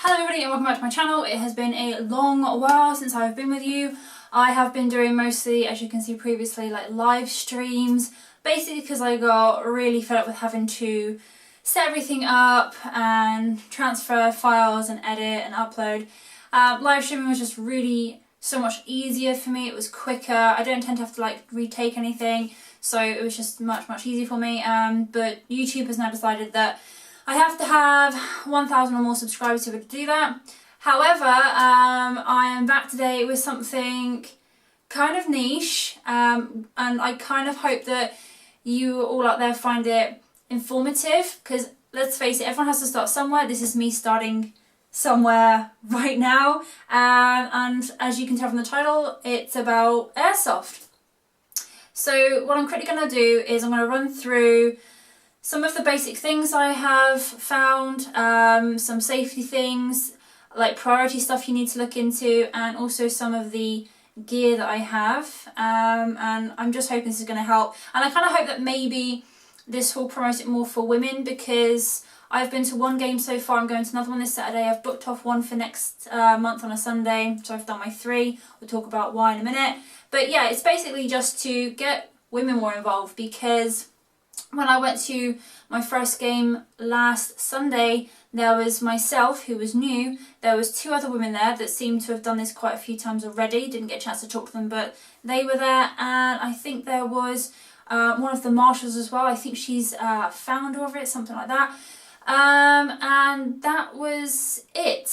Hello everybody and welcome back to my channel. It has been a long while since I've been with you. I have been doing mostly, as you can see previously, like live streams, basically because I got really fed up with having to set everything up and transfer files and edit and upload. Live streaming was just really so much easier for me. It was quicker. I don't tend to have to like retake anything, so it was just much easier for me. But YouTube has now decided that I have to have 1,000 or more subscribers to be able to do that. However, I am back today with something kind of niche, and I kind of hope that you all out there find it informative, because let's face it, everyone has to start somewhere. This is me starting somewhere right now, and as you can tell from the title, it's about Airsoft. So what I'm quickly going to do is I'm going to run through some of the basic things I have found, some safety things, like priority stuff you need to look into, and also some of the gear that I have. And I'm just hoping this is going to help. And I kind of hope that maybe this will promote it more for women, because I've been to one game so far. I'm going to another one this Saturday. I've booked off one for next month on a Sunday. So I've done my 3. We'll talk about why in a minute. But yeah, it's basically just to get women more involved, because when I went to my first game last Sunday, there was myself, who was new. There was 2 other women there that seemed to have done this quite a few times already. Didn't get a chance to talk to them, but they were there. And I think there was one of the marshals as well. I think she's founder of it, something like that. And that was it.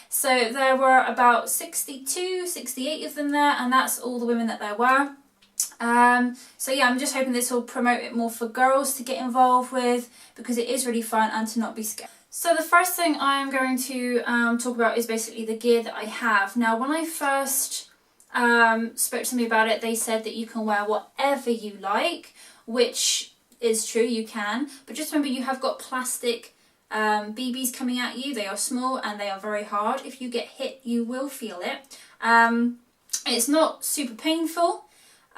So there were about 62, 68 of them there, and that's all the women that there were. So yeah, I'm just hoping this will promote it more for girls to get involved with, because it is really fun and to not be scared. So the first thing I am going to talk about is basically the gear that I have. Now, when I first spoke to somebody about it, they said that you can wear whatever you like, which is true, you can, but just remember you have got plastic BBs coming at you. They are small and they are very hard. If you get hit, you will feel it. It's not super painful.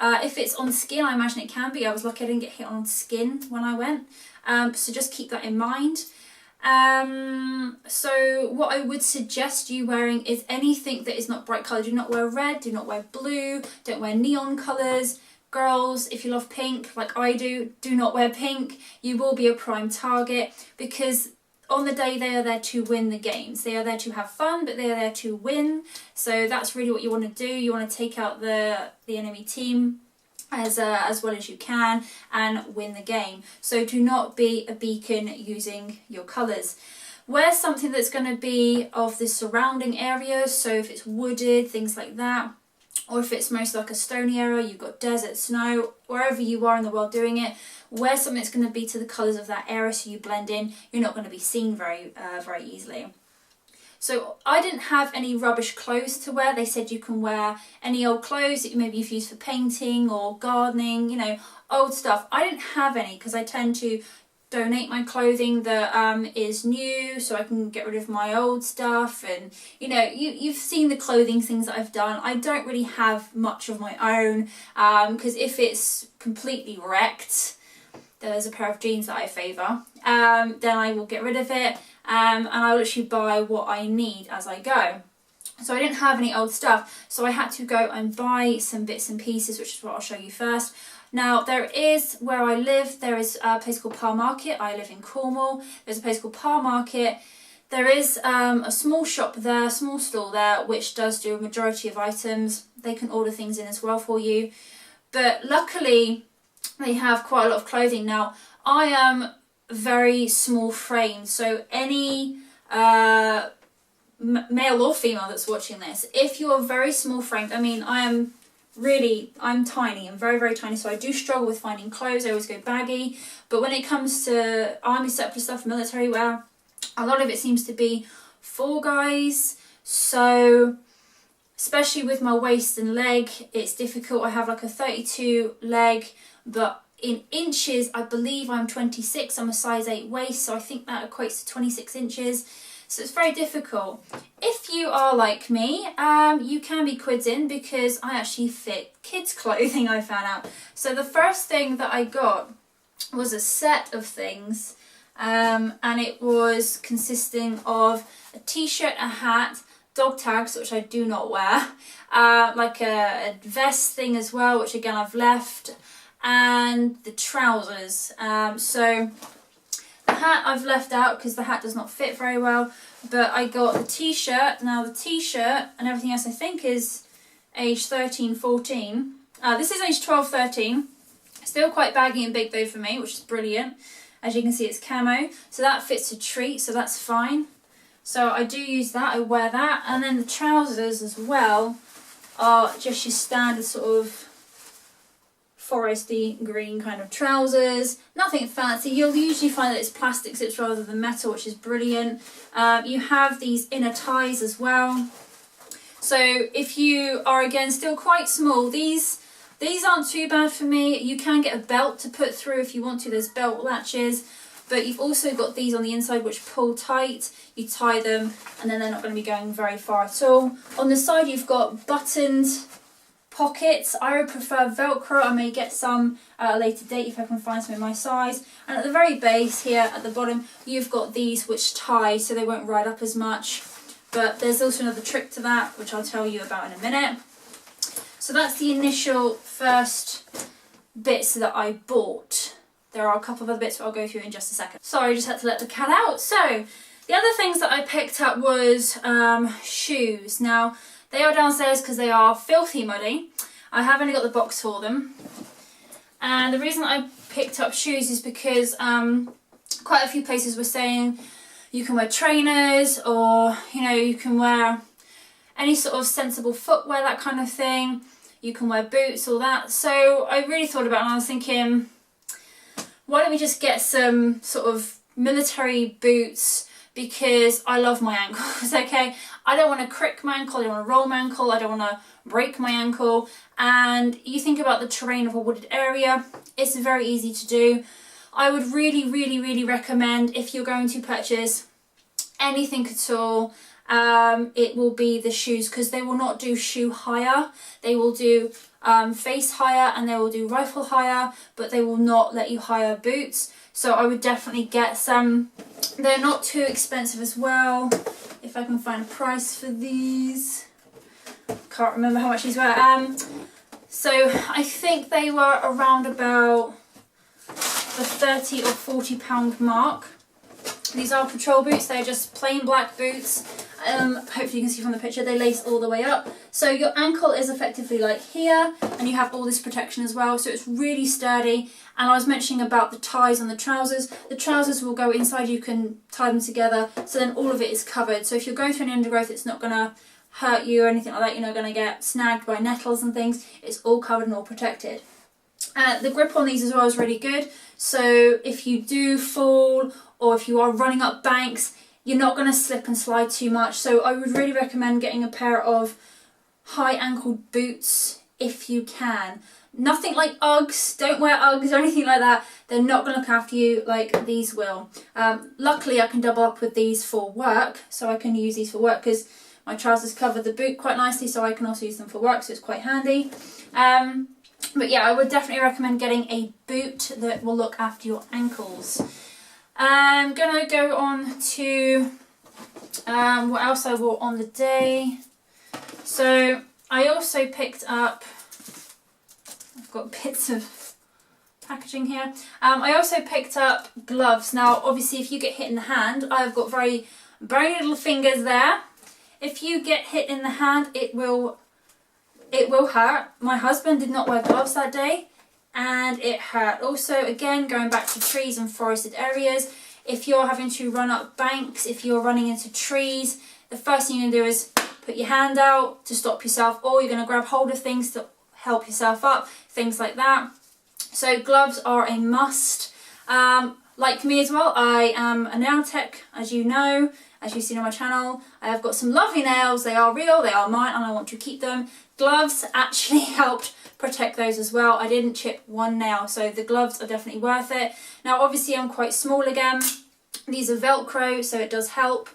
If it's on skin, I imagine it can be. I was lucky I didn't get hit on skin when I went. So just keep that in mind. So what I would suggest you wearing is anything that is not bright coloured. Do not wear red, do not wear blue, don't wear neon colours. Girls, if you love pink, like I do not wear pink. You will be a prime target, because on the day they are there to win the games. They are there to have fun, but they are there to win. So that's really what you want to do. You want to take out the enemy team as well as you can and win the game. So do not be a beacon using your colours. Wear something that's going to be of the surrounding area. So if it's wooded, things like that, or if it's mostly like a stony area, you've got desert, snow, wherever you are in the world doing it, wear something that's going to be to the colours of that area so you blend in. You're not going to be seen very easily. So I didn't have any rubbish clothes to wear. They said you can wear any old clothes that maybe you've used for painting or gardening, you know, old stuff. I didn't have any, because I tend to donate my clothing that is new, so I can get rid of my old stuff. And you know, you've seen the clothing things that I've done. I don't really have much of my own, because if it's completely wrecked, there's a pair of jeans that I favour, then I will get rid of it, and I will actually buy what I need as I go. So I didn't have any old stuff, so I had to go and buy some bits and pieces, which is what I'll show you first. Now, there is, where I live, there is a place called Parr Market. I live in Cornwall. There's a place called Parr Market. There is a small shop there, small store there, which does do a majority of items. They can order things in as well for you. But luckily, they have quite a lot of clothing. Now, I am very small framed, so any male or female that's watching this, if you're very small framed, I mean, I'm tiny, I'm very tiny, so I do struggle with finding clothes. I always go baggy, but when it comes to army sector stuff, military wear, a lot of it seems to be for guys. So especially with my waist and leg, it's difficult. I have like a 32 leg, but in inches, I believe I'm 26. I'm a size 8 waist, so I think that equates to 26 inches. So it's very difficult. If you are like me, you can be quids in, because I actually fit kids' clothing, I found out. So the first thing that I got was a set of things and it was consisting of a t-shirt, a hat, dog tags, which I do not wear, like a vest thing as well, which again I've left, and the trousers. So the hat I've left out because the hat does not fit very well, but I got the t-shirt. Now the t-shirt and everything else I think is age 13, 14. This is age 12, 13. Still quite baggy and big though for me, which is brilliant. As you can see, it's camo, so that fits a treat, so that's fine. So I do use that, I wear that. And then the trousers as well are just your standard sort of foresty green kind of trousers. Nothing fancy. You'll usually find that it's plastic zips rather than metal, which is brilliant. You have these inner ties as well. So if you are, again, still quite small, these aren't too bad for me. You can get a belt to put through if you want to. There's belt latches. But you've also got these on the inside which pull tight. You tie them and then they're not going to be going very far at all. On the side you've got buttoned pockets. I would prefer Velcro. I may get some at a later date if I can find some in my size. And at the very base here at the bottom you've got these which tie so they won't ride up as much. But there's also another trick to that which I'll tell you about in a minute. So that's the initial first bits that I bought. There are a couple of other bits that I'll go through in just a second. Sorry, I just had to let the cat out. So, the other things that I picked up was shoes. Now, they are downstairs because they are filthy muddy. I have only got the box for them. And the reason I picked up shoes is because quite a few places were saying you can wear trainers or, you know, you can wear any sort of sensible footwear, that kind of thing. You can wear boots, all that. So, I really thought about it and I was thinking, why don't we just get some sort of military boots, because I love my ankles, okay? I don't want to crick my ankle, I don't want to roll my ankle, I don't want to break my ankle. And you think about the terrain of a wooded area, it's very easy to do. I would really, really, really recommend, if you're going to purchase anything at all, it will be the shoes, because they will not do shoe hire. They will do face hire and they will do rifle hire, but they will not let you hire boots. So I would definitely get some. They're not too expensive as well. If I can find a price for these. Can't remember how much these were. So I think they were around about the £30 or £40 mark. These are patrol boots. They're just plain black boots. Hopefully you can see from the picture, they lace all the way up. So your ankle is effectively like here, and you have all this protection as well, so it's really sturdy. And I was mentioning about the ties on the trousers. The trousers will go inside, you can tie them together, so then all of it is covered. So if you're going through an undergrowth, it's not going to hurt you or anything like that. You're not going to get snagged by nettles and things. It's all covered and all protected. The grip on these as well is really good. So if you do fall, or if you are running up banks, you're not going to slip and slide too much. So I would really recommend getting a pair of high ankle boots if you can. Nothing like Uggs, don't wear Uggs or anything like that. They're not going to look after you like these will. Luckily I can double up with these for work, so I can use these for work because my trousers cover the boot quite nicely, so I can also use them for work, so it's quite handy. But yeah, I would definitely recommend getting a boot that will look after your ankles. I'm gonna go on to what else I wore on the day. So I also picked up, I've got bits of packaging here. I also picked up gloves. Now obviously if you get hit in the hand, I've got very bony little fingers there. If you get hit in the hand, it will hurt. My husband did not wear gloves that day, and it hurt. Also, again, going back to trees and forested areas, if you're having to run up banks, if you're running into trees, the first thing you're going to do is put your hand out to stop yourself, or you're going to grab hold of things to help yourself up, things like that. So gloves are a must. Like me as well, I am a nail tech, as you know, as you've seen on my channel. I have got some lovely nails, they are real, they are mine, and I want to keep them. Gloves actually helped protect those as well. I didn't chip one nail, so the gloves are definitely worth it. Now obviously I'm quite small again. These are Velcro, so it does help.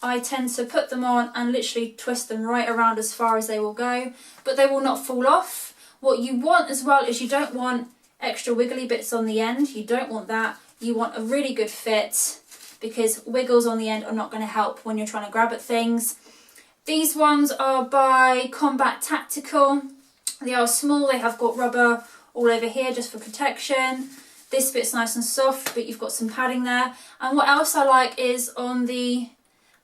I tend to put them on and literally twist them right around as far as they will go, but they will not fall off. What you want as well is you don't want extra wiggly bits on the end. You don't want that. you want a really good fit, because wiggles on the end are not going to help when you're trying to grab at things. These ones are by Combat Tactical. They are small, they have got rubber all over here just for protection. This bit's nice and soft, but you've got some padding there. And what else I like is on the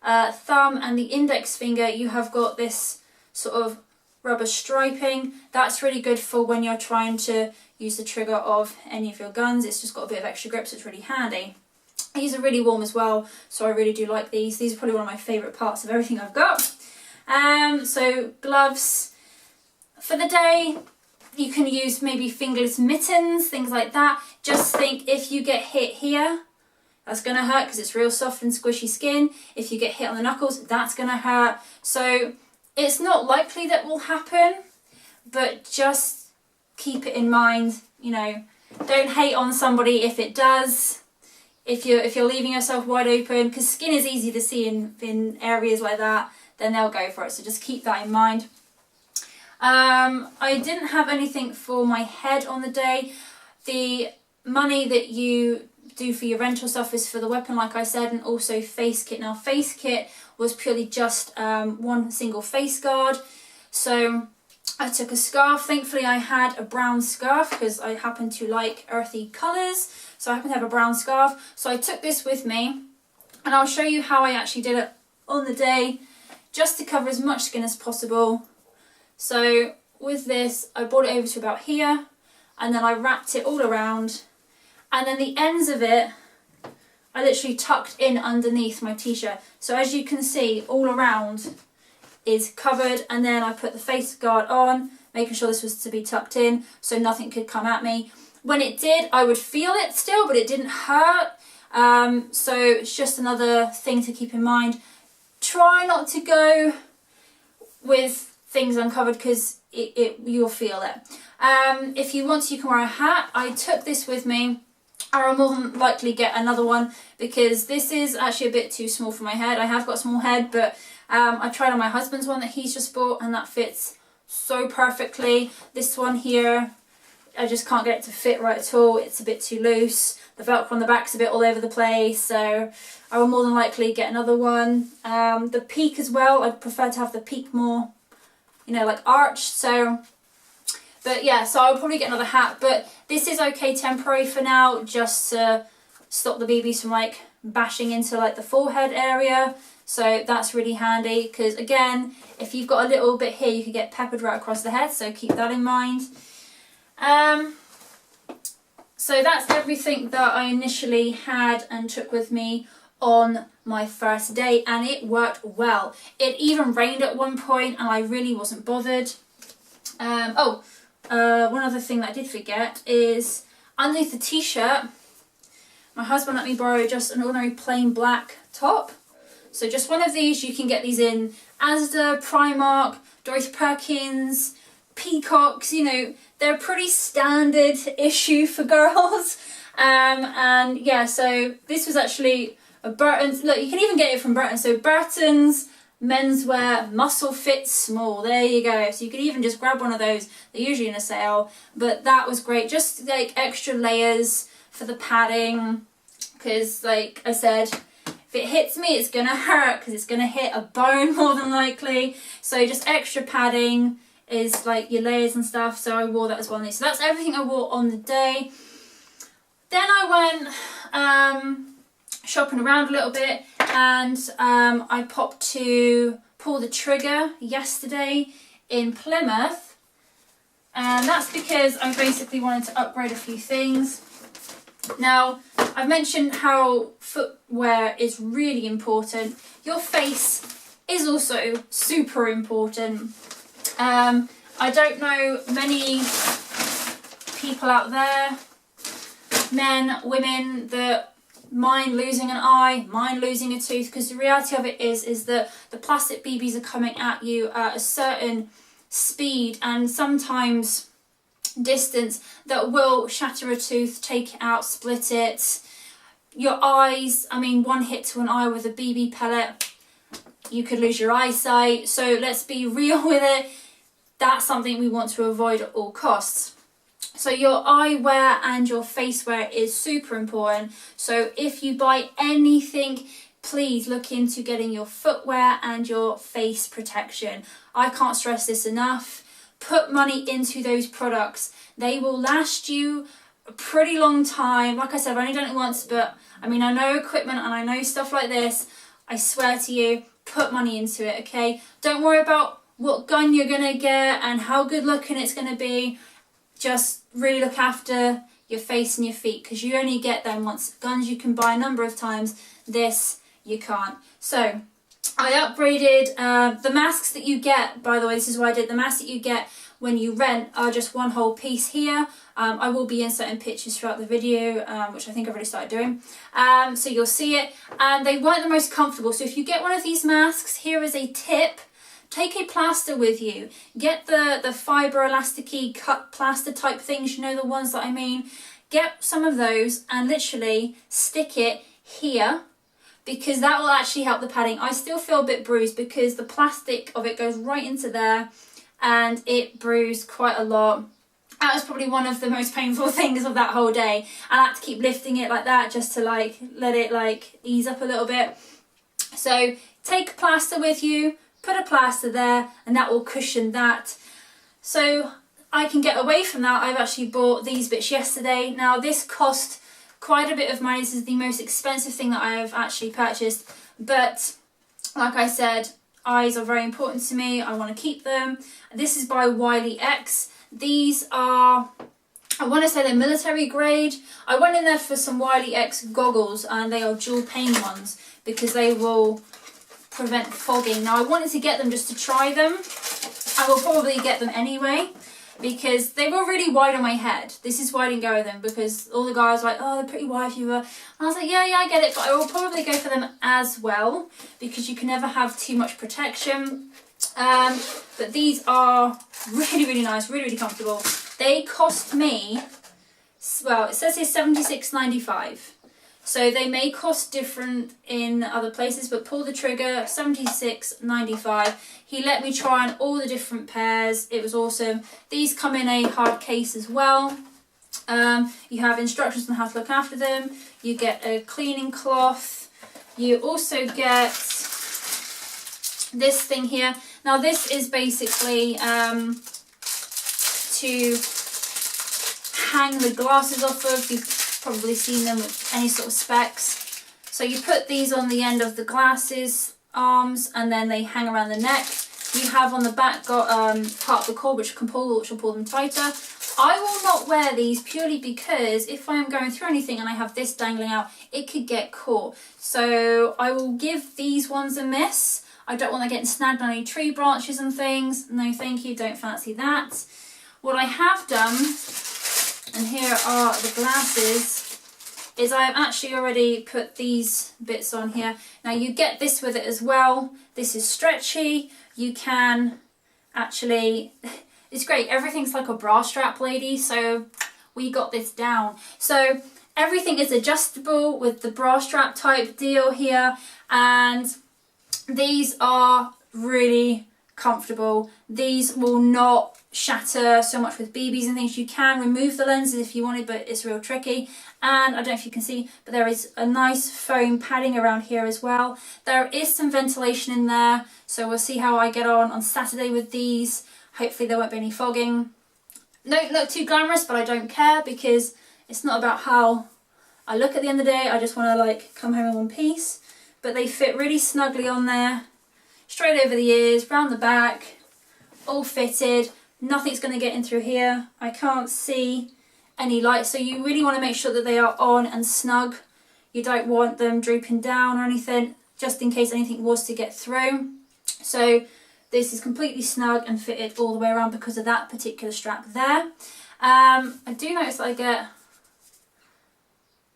thumb and the index finger, you have got this sort of rubber striping. That's really good for when you're trying to use the trigger of any of your guns. It's just got a bit of extra grip, so it's really handy. These are really warm as well, so I really do like these. These are probably one of my favourite parts of everything I've got. So gloves for the day. You can use maybe fingerless mittens, things like that. Just think, if you get hit here, that's going to hurt because it's real soft and squishy skin. If you get hit on the knuckles, that's going to hurt. So it's not likely that will happen, but just keep it in mind. You know, don't hate on somebody if it does. If you're leaving yourself wide open, because skin is easy to see in areas like that, then they'll go for it. So just keep that in mind. I didn't have anything for my head on the day. The money that you do for your rental stuff is for the weapon, like I said, and also face kit. Now, face kit was purely just one single face guard. So I took a scarf. Thankfully, I had a brown scarf because I happen to like earthy colours. So I happen to have a brown scarf. So I took this with me, and I'll show you how I actually did it on the day, just to cover as much skin as possible. So with this, I brought it over to about here, and then I wrapped it all around, and then the ends of it I literally tucked in underneath my t-shirt. So as you can see, all around is covered, and then I put the face guard on, making sure this was to be tucked in so nothing could come at me. When it did, I would feel it still, but it didn't hurt. So it's just another thing to keep in mind. Try not to go with things uncovered because you'll feel it. If you want to, you can wear a hat. I took this with me. I will more than likely get another one because this is actually a bit too small for my head. I have got a small head, but I tried on my husband's one that he's just bought, and that fits so perfectly. This one here, I just can't get it to fit right at all. It's a bit too loose. The velcro on the back's a bit all over the place, so I will more than likely get another one. The peak as well, I'd prefer to have the peak more, you know, like arched. So, but yeah, so I'll probably get another hat. But this is okay temporary for now, just to stop the BBs from like bashing into like the forehead area. So that's really handy because, again, if you've got a little bit here, you could get peppered right across the head, so keep that in mind. So that's everything that I initially had and took with me on my first day, and it worked well. It even rained at one point and I really wasn't bothered. One other thing that I did forget is underneath the t-shirt, my husband let me borrow just an ordinary plain black top. So just one of these. You can get these in Asda, Primark, Dorothy Perkins, Peacocks, you know, they're pretty standard issue for girls. And yeah, so this was actually a Burton's. Look, you can even get it from Burton. So Burton's menswear muscle fit small. There you go. So you could even just grab one of those. They're usually in a sale, but that was great. Just like extra layers for the padding, because like I said, if it hits me, it's gonna hurt because it's gonna hit a bone more than likely. So just extra padding is like your layers and stuff, so I wore that as well. So that's everything I wore on the day. Then I went shopping around a little bit, and I popped to pull the trigger yesterday in Plymouth, and that's because I basically wanted to upgrade a few things. Now, I've mentioned how footwear is really important. Your face is also super important. I don't know many people out there, men, women, that mind losing an eye, mind losing a tooth, because the reality of it is that the plastic BBs are coming at you at a certain speed and sometimes distance that will shatter a tooth, take it out, split it. Your eyes, I mean, one hit to an eye with a BB pellet, you could lose your eyesight. So let's be real with it. That's something we want to avoid at all costs. So your eyewear and your face wear is super important. So if you buy anything, please look into getting your footwear and your face protection. I can't stress this enough. Put money into those products. They will last you a pretty long time. Like I said, I've only done it once, but I mean, I know equipment and I know stuff like this. I swear to you, put money into it, okay? Don't worry about what gun you're gonna get and how good looking it's gonna be. Just really look after your face and your feet, because you only get them once. Guns you can buy a number of times, this you can't. So I upgraded the masks that you get. By the way, this is what I did. The masks that you get when you rent are just one whole piece here. I will be inserting pictures throughout the video, which I think I've already started doing. So you'll see it. And they weren't the most comfortable. So if you get one of these masks, here is a tip. Take a plaster with you. Get the fibre elasticy cut plaster type things, you know, the ones that I mean. Get some of those and literally stick it here, because that will actually help the padding. I still feel a bit bruised because the plastic of it goes right into there and it bruised quite a lot. That was probably one of the most painful things of that whole day. I had to keep lifting it like that just to like let it like ease up a little bit. So take a plaster with you. Put a plaster there and that will cushion that. So I can get away from that. I've actually bought these bits yesterday. Now this cost quite a bit of money. This is the most expensive thing that I have actually purchased. But like I said, eyes are very important to me. I want to keep them. This is by Wiley X. These are, I want to say they're military grade. I went in there for some Wiley X goggles and they are dual pane ones because they will prevent fogging. Now I wanted to get them just to try them. I will probably get them anyway because they were really wide on my head. This is why I didn't go with them, because all the guys were like, oh, they're pretty wide for you. And I was like, yeah, I get it, but I will probably go for them as well because you can never have too much protection. But these are really, really nice, really, really comfortable. They cost me, well, it says here $76.95. So they may cost different in other places, but pull the trigger, $76.95. He let me try on all the different pairs. It was awesome. These come in a hard case as well. You have instructions on how to look after them. You get a cleaning cloth. You also get this thing here. Now this is basically to hang the glasses off of. You've probably seen them with any sort of specs. So you put these on the end of the glasses arms and then they hang around the neck. You have on the back got part of the cord which will pull them tighter. I will not wear these purely because if I am going through anything and I have this dangling out, it could get caught. So I will give these ones a miss. I don't want them getting snagged on any tree branches and things. No thank you, don't fancy that. What I have done, and here are the glasses, is I have actually already put these bits on here. Now you get this with it as well. This is stretchy. You can actually, it's great. Everything's like a bra strap, lady. So we got this down. So everything is adjustable with the bra strap type deal here. And these are really comfortable. These will not shatter so much with BBs and things. You can remove the lenses if you wanted, but it's real tricky. And I don't know if you can see, but there is a nice foam padding around here as well. There is some ventilation in there, so we'll see how I get on Saturday with these. Hopefully there won't be any fogging. Don't look too glamorous, but I don't care because it's not about how I look at the end of the day. I just want to like come home in one piece. But they fit really snugly on there, straight over the ears, round the back, all fitted. Nothing's going to get in through here. I can't see any light, so you really want to make sure that they are on and snug. You don't want them drooping down or anything, just in case anything was to get through. So this is completely snug and fitted all the way around because of that particular strap there. I do notice that I get,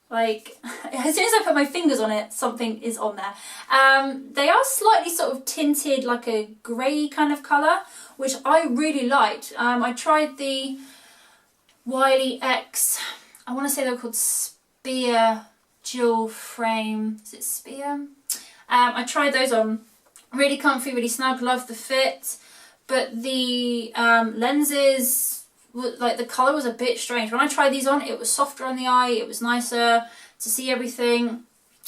like, as soon as I put my fingers on it, something is on there. They are slightly sort of tinted like a grey kind of colour, which I really liked. I tried the Wiley X, I want to say they were called Spear Dual Frame, is it Spear? I tried those on, really comfy, really snug, love the fit, but the lenses like the colour was a bit strange. When I tried these on, it was softer on the eye, it was nicer to see everything.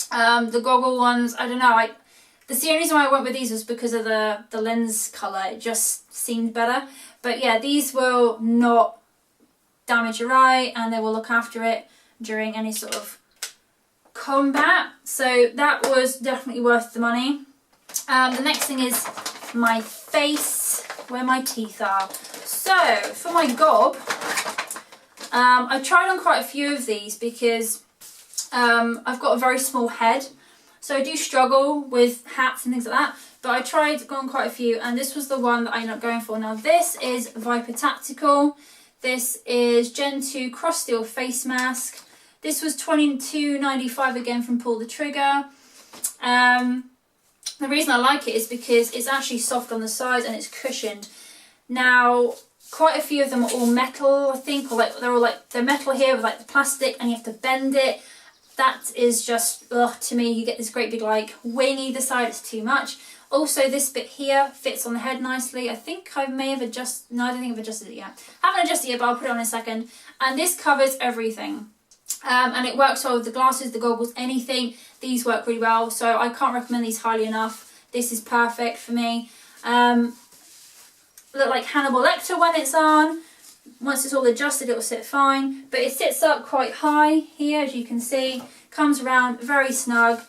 The goggle ones, I don't know, the only reason why I went with these was because of the lens colour. It just seemed better. But yeah, these will not damage your eye, and they will look after it during any sort of combat. So that was definitely worth the money. The next thing is my face, where my teeth are. So for my gob, I tried on quite a few of these because I've got a very small head. So I do struggle with hats and things like that, but I tried on quite a few, and this was the one that I ended up going for. Now this is Viper Tactical. This is Gen 2 Cross Steel Face Mask. This was $22.95 again from Pull the Trigger. The reason I like it is because it's actually soft on the sides and it's cushioned. Now, quite a few of them are all metal, I think, or like they're metal here with like the plastic, and you have to bend it. That is just, ugh, to me, you get this great big like wing either side, it's too much. Also, this bit here fits on the head nicely. I think I may have adjusted, no, I don't think I've adjusted it yet. I haven't adjusted it yet, but I'll put it on in a second. And this covers everything. And it works well with the glasses, the goggles, anything. These work really well, so I can't recommend these highly enough. This is perfect for me. Look like Hannibal Lecter when it's on. Once it's all adjusted, it will sit fine, but it sits up quite high here, as you can see. Comes around very snug.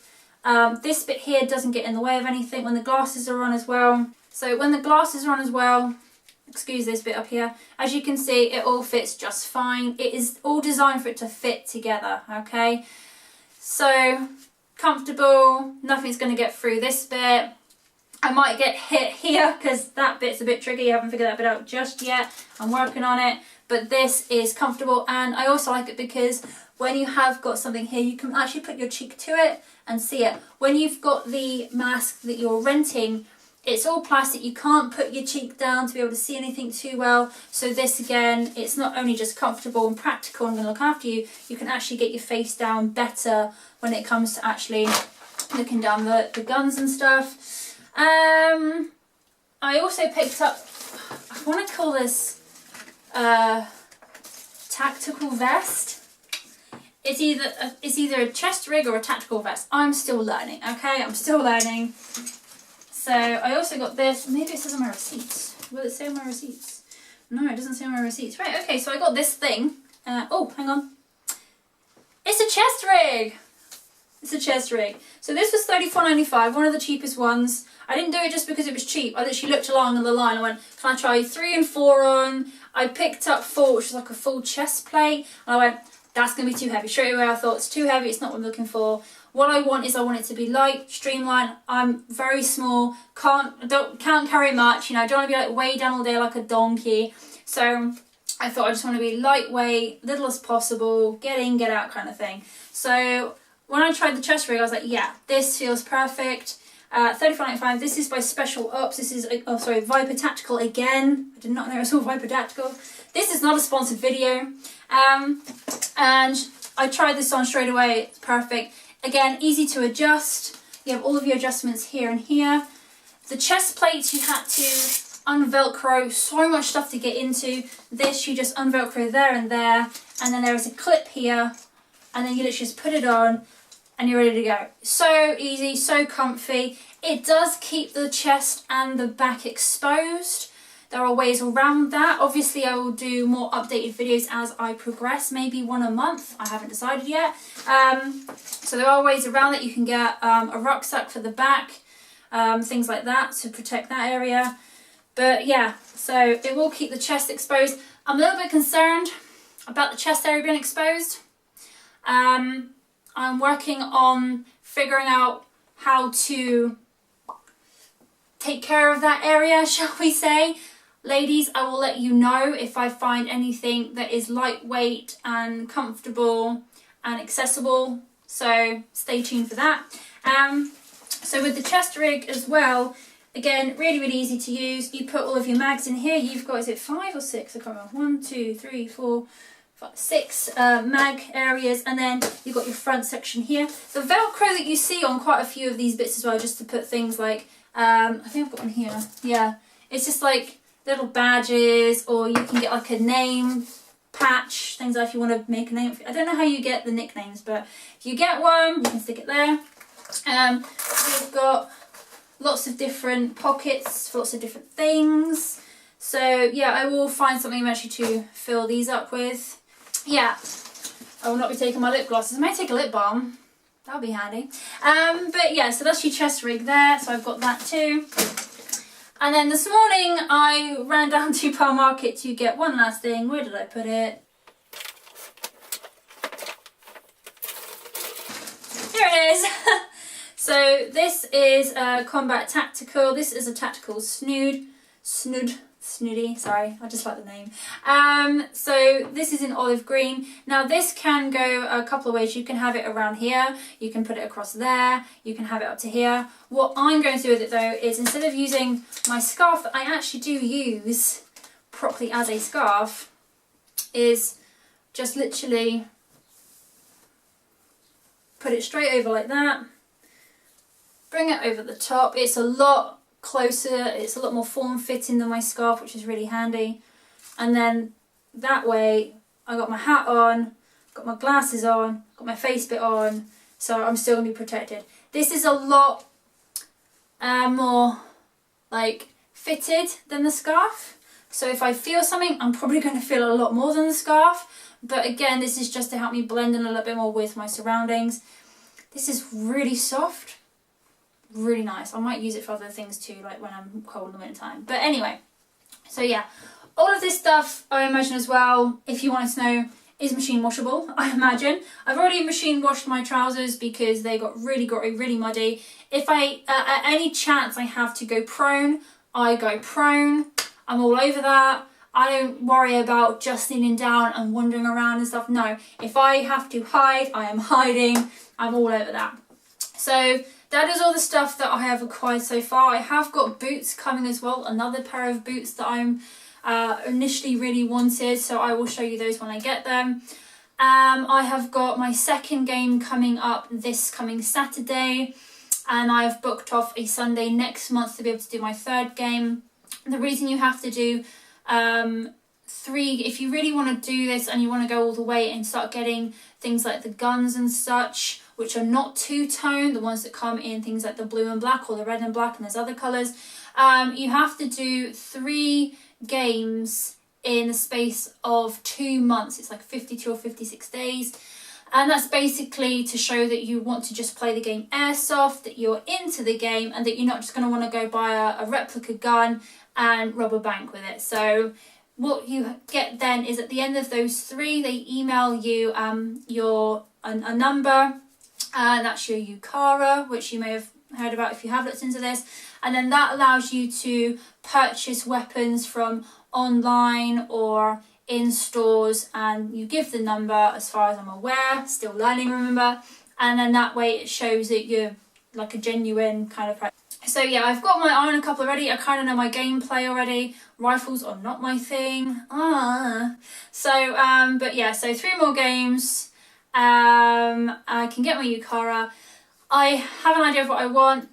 This bit here doesn't get in the way of anything when the glasses are on as well. So when the glasses are on as well, excuse this bit up here, as you can see, it all fits just fine. It is all designed for it to fit together, okay? So comfortable, nothing's going to get through this bit. I might get hit here because that bit's a bit tricky. I haven't figured that bit out just yet. I'm working on it. But this is comfortable, and I also like it because when you have got something here, you can actually put your cheek to it and see it. When you've got the mask that you're renting, it's all plastic. You can't put your cheek down to be able to see anything too well. So this, again, it's not only just comfortable and practical and going to look after you, you can actually get your face down better when it comes to actually looking down the guns and stuff. I also picked up, I want to call this tactical vest. It's either a chest rig or a tactical vest. I'm still learning, okay? I'm still learning. So I also got this. Maybe it says on my receipts. Will it say on my receipts? No, it doesn't say on my receipts. Right, okay, so I got this thing. Oh, hang on. It's a chest rig. It's a chest rig. So this was $34.95, one of the cheapest ones. I didn't do it just because it was cheap. I literally looked along the line. I went, can I try 3 and 4 on? I picked up 4, which is like a full chest plate. And I went, that's going to be too heavy. Straight away I thought, it's too heavy. It's not what I'm looking for. What I want is I want it to be light, streamlined. I'm very small. Can't carry much. You know, I don't want to be like way down all day like a donkey. So I thought I just want to be lightweight, little as possible, get in, get out kind of thing. So when I tried the chest rig, I was like, yeah, this feels perfect. $34.95. This is by Special Ops. This is, oh sorry, Viper Tactical again. I did not know it was all Viper Tactical. This is not a sponsored video. And I tried this on straight away. It's perfect. Again, easy to adjust. You have all of your adjustments here and here. The chest plates you had to unvelcro, so much stuff to get into. This you just unvelcro there, and then there is a clip here, and then you literally just put it on and you're ready to go. So easy, so comfy. It does keep the chest and the back exposed. There are ways around that. Obviously I will do more updated videos as I progress, maybe one a month. I haven't decided yet. So there are ways around it. You can get a rucksack for the back, things like that to protect that area. But yeah, so it will keep the chest exposed. I'm a little bit concerned about the chest area being exposed. I'm working on figuring out how to take care of that area, shall we say. Ladies, I will let you know if I find anything that is lightweight and comfortable and accessible. So stay tuned for that. So with the chest rig as well, again, really, really easy to use. You put all of your mags in here. You've got, is it 5 or 6? I can't remember. 1, 2, 3, 4, 5, 6 mag areas, and then you've got your front section here. The Velcro that you see on quite a few of these bits as well, just to put things like, I think I've got one here. Yeah, it's just like, little badges, or you can get like a name patch, things like if you want to make a name. I don't know how you get the nicknames, but if you get one, you can stick it there. We've got lots of different pockets for lots of different things. So yeah, I will find something eventually to fill these up with. Yeah, I will not be taking my lip glosses. I may take a lip balm. That'll be handy. But yeah, so that's your chest rig there. So I've got that too. And then this morning I ran down to Pearl Market to get one last thing. Where did I put it? Here it is. So this is a combat tactical. This is a tactical snooty. Sorry, I just like the name. So this is in olive green. Now this can go a couple of ways. You can have it around here. You can put it across there. You can have it up to here. What I'm going to do with it though is, instead of using my scarf that I actually do use properly as a scarf, is just literally put it straight over like that. Bring it over the top. It's a lot closer, it's a lot more form-fitting than my scarf, which is really handy. And then that way I got my hat on, got my glasses on, got my face bit on, so I'm still going to be protected. This is a lot more like fitted than the scarf, so if I feel something, I'm probably going to feel a lot more than the scarf. But again, this is just to help me blend in a little bit more with my surroundings. This is really soft. Really nice. I might use it for other things too, like when I'm cold in the winter time. But anyway, so yeah, all of this stuff I imagine as well, if you wanted to know, is machine washable, I imagine. I've already machine washed my trousers because they got really grotty, really muddy. If I, at any chance I have to go prone, I go prone. I'm all over that. I don't worry about just leaning down and wandering around and stuff. No, if I have to hide, I am hiding. I'm all over that. So that is all the stuff that I have acquired so far. I have got boots coming as well, another pair of boots that I'm initially really wanted, so I will show you those when I get them. I have got my second game coming up this coming Saturday, and I have booked off a Sunday next month to be able to do my third game. The reason you have to do 3, if you really want to do this and you want to go all the way and start getting things like the guns and such, which are not two-tone, the ones that come in things like the blue and black or the red and black, and there's other colours, you have to do 3 games in the space of 2 months. It's like 52 or 56 days. And that's basically to show that you want to just play the game Airsoft, that you're into the game, and that you're not just going to want to go buy a replica gun and rob a bank with it. So what you get then is, at the end of those 3, they email you a number. That's your UCARA, which you may have heard about if you have looked into this, and then that allows you to purchase weapons from online or in stores, and you give the number, as far as I'm aware, still learning, remember, and then that way it shows that you're like a genuine kind of person. So yeah, I've got my eye on a couple already. I kind of know my gameplay already. Rifles are not my thing. But yeah, so 3 more games. I can get my UCARA. I have an idea of what I want.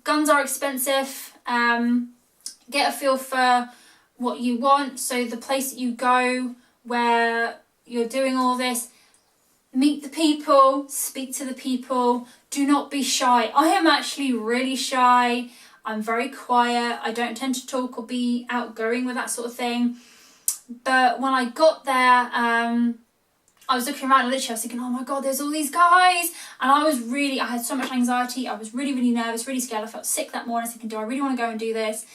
Guns are expensive. Get a feel for what you want. So the place that you go where you're doing all this, meet the people, speak to the people. Do not be shy. I am actually really shy. I'm very quiet. I don't tend to talk or be outgoing with that sort of thing. But when I got there, I was looking around and literally I was thinking, oh my God, there's all these guys. And I had so much anxiety. I was really, really nervous, really scared. I felt sick that morning. I was thinking, do I really want to go and do this?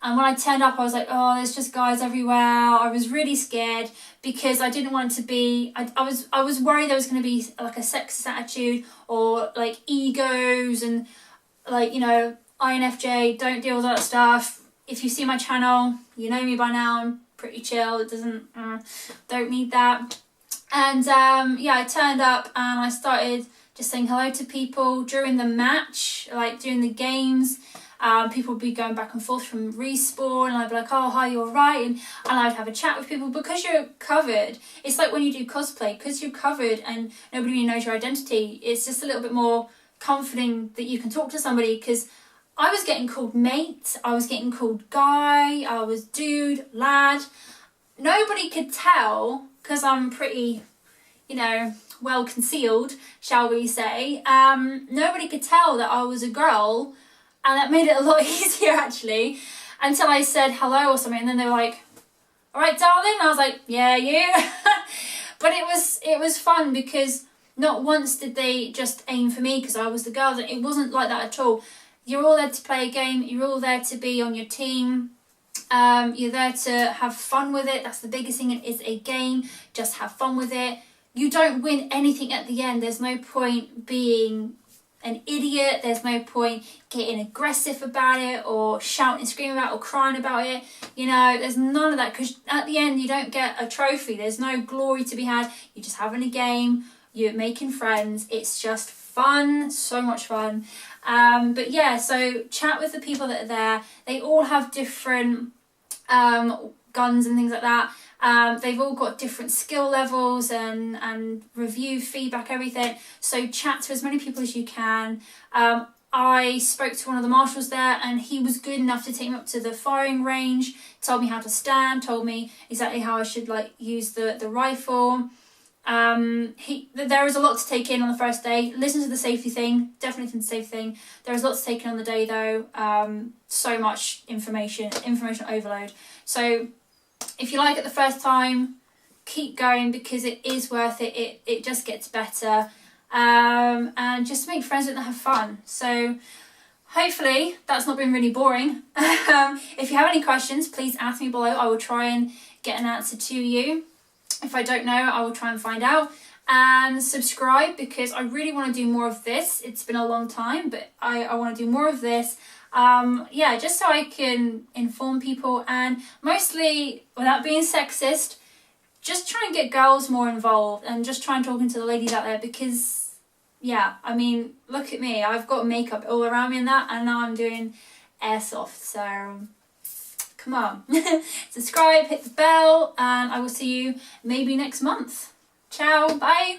And when I turned up, I was like, oh, there's just guys everywhere. I was really scared because I didn't want it to be, I was worried there was going to be like a sexist attitude or like egos and like, you know, INFJ, don't deal with that stuff. If you see my channel, you know me by now. I'm pretty chill. It doesn't, don't need that. And yeah, I turned up and I started just saying hello to people during the match, like during the games. People would be going back and forth from respawn, and I'd be like, oh, hi, you're right. And I'd have a chat with people because you're covered. It's like when you do cosplay, because you're covered and nobody really knows your identity, it's just a little bit more comforting that you can talk to somebody, because I was getting called mate, I was getting called guy, I was dude, lad. Nobody could tell, because I'm pretty, you know, well concealed, shall we say. Nobody could tell that I was a girl, and that made it a lot easier actually, until I said hello or something, and then they were like, all right, darling. And I was like, yeah, you. But it was fun, because not once did they just aim for me because I was the girl. It wasn't like that at all. You're all there to play a game. You're all there to be on your team. You're there to have fun with it. That's the biggest thing. It is a game. Just have fun with it. You don't win anything at the end. There's no point being an idiot. There's no point getting aggressive about it, or shouting and screaming about it, or crying about it. You know, there's none of that, because at the end you don't get a trophy. There's no glory to be had. You're just having a game. You're making friends. It's just fun. So much fun. But yeah, so chat with the people that are there. They all have different guns and things like that. They've all got different skill levels and review, feedback, everything. So chat to as many people as you can. I spoke to one of the marshals there, and he was good enough to take me up to the firing range, told me how to stand, told me exactly how I should like use the rifle. There is a lot to take in on the first day. Listen to the safety thing, definitely listen to the safety thing. There is a lot to take in on the day though. So much information overload. So if you like it the first time, keep going, because it is worth it. It just gets better. And just make friends with it and have fun. So hopefully that's not been really boring. If you have any questions, please ask me below. I will try and get an answer to you. If I don't know, I will try and find out. And subscribe, because I really want to do more of this. It's been a long time, but I want to do more of this. Yeah, just so I can inform people, and mostly, without being sexist, just try and get girls more involved, and just try and talking to the ladies out there, because yeah, I mean, look at me, I've got makeup all around me and that, and now I'm doing airsoft. So come on. Subscribe, hit the bell, and I will see you maybe next month. Ciao, bye.